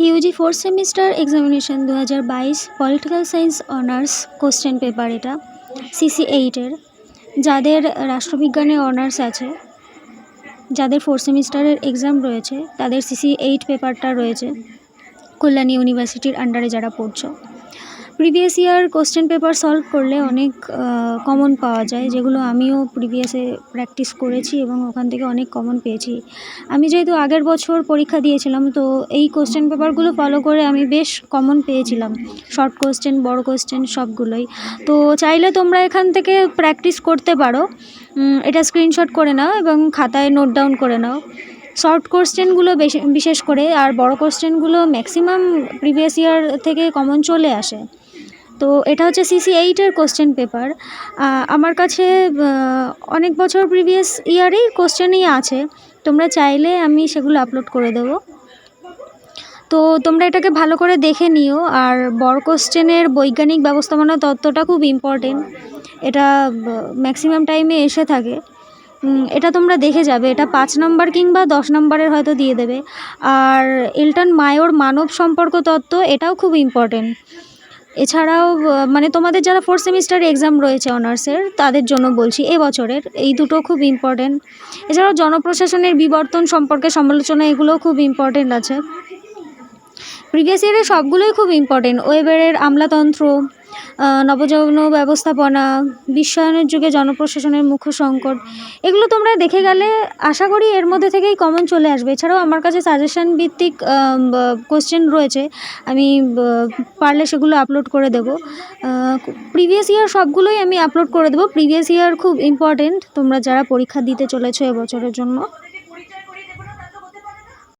Yuji fourth semester examination 2022 political science honours question paper. এটা CC8-এর যাদের রাষ্ট্রবিজ্ঞানে অনার্স আছে, যাদের ফোর্থ সেমিস্টারের এক্সাম রয়েছে, তাদের CC8 পেপারটা রয়েছে কল্যাণী ইউনিভার্সিটির আন্ডারে যারা পড়ছো। Previous year question paper solve করলে অনেক কমন পাওয়া যায়, যেগুলো আমিও প্রিভিয়াসে প্র্যাকটিস করেছি এবং ওখান থেকে অনেক কমন পেয়েছি। আমি যেহেতু আগের বছর পরীক্ষা দিয়েছিলাম, তো এই কোশ্চেন পেপারগুলো ফলো করে আমি বেশ কমন পেয়েছিলাম, শর্ট কোশ্চেন, বড় কোশ্চেন সবগুলোই। তো চাইলে তোমরা এখান থেকে প্র্যাকটিস করতে পারো। এটা স্ক্রিনশট করে নাও এবং খাতায় নোট ডাউন করে নাও। শর্ট কোশ্চেনগুলো বিশেষ করে, আর বড় কোশ্চেনগুলো ম্যাক্সিমাম প্রিভিয়াস ইয়ার থেকে কমন চলে আসে। তো এটা হচ্ছে CC8-এর কোশ্চেন পেপার। আমার কাছে অনেক বছর প্রিভিয়াস ইয়ারেই কোশ্চেনই আছে, তোমরা চাইলে আমি সেগুলো আপলোড করে দেবো। তো তোমরা এটাকে ভালো করে দেখে নিও। আর বড় কোশ্চেনের বৈজ্ঞানিক ব্যবস্থাপনা তত্ত্বটা খুব ইম্পর্টেন্ট, এটা ম্যাক্সিমাম টাইমে এসে থাকে। এটা তোমরা দেখে যাবে, এটা 5 নম্বর কিংবা 10 নম্বরের হয়তো দিয়ে দেবে। আর এলটন মায়োর মানব সম্পর্ক তত্ত্ব, এটাও খুব ইম্পর্টেন্ট। এছাড়াও মানে তোমাদের যারা ফোর্থ সেমিস্টার এক্সাম রয়েছে অনার্সের, তাদের জন্য বলছি এবছরের এই দুটো খুব ইম্পর্টেন্ট। এছাড়াও জনপ্রশাসনের বিবর্তন সম্পর্কে সমালোচনা, এগুলোও খুব ইম্পর্টেন্ট আছে। প্রিভিয়াস ইয়ারের সবগুলোই খুব ইম্পর্টেন্ট। ওয়েবারের আমলাতন্ত্র, নবযৌন ব্যবস্থাপনা, বিশ্বায়নের যুগে জনপ্রশাসনের মুখ্য সংকট, এগুলো তোমরা দেখে গেলে আশা করি এর মধ্যে থেকেই কমন চলে আসবে। এছাড়াও আমার কাছে সাজেশান ভিত্তিক কোশ্চেন রয়েছে, আমি পারলে সেগুলো আপলোড করে দেবো। প্রিভিয়াস ইয়ার সবগুলোই আমি আপলোড করে দেবো। প্রিভিয়াস ইয়ার খুব ইম্পর্টেন্ট তোমরা যারা পরীক্ষা দিতে চলেছো এবছরের জন্য।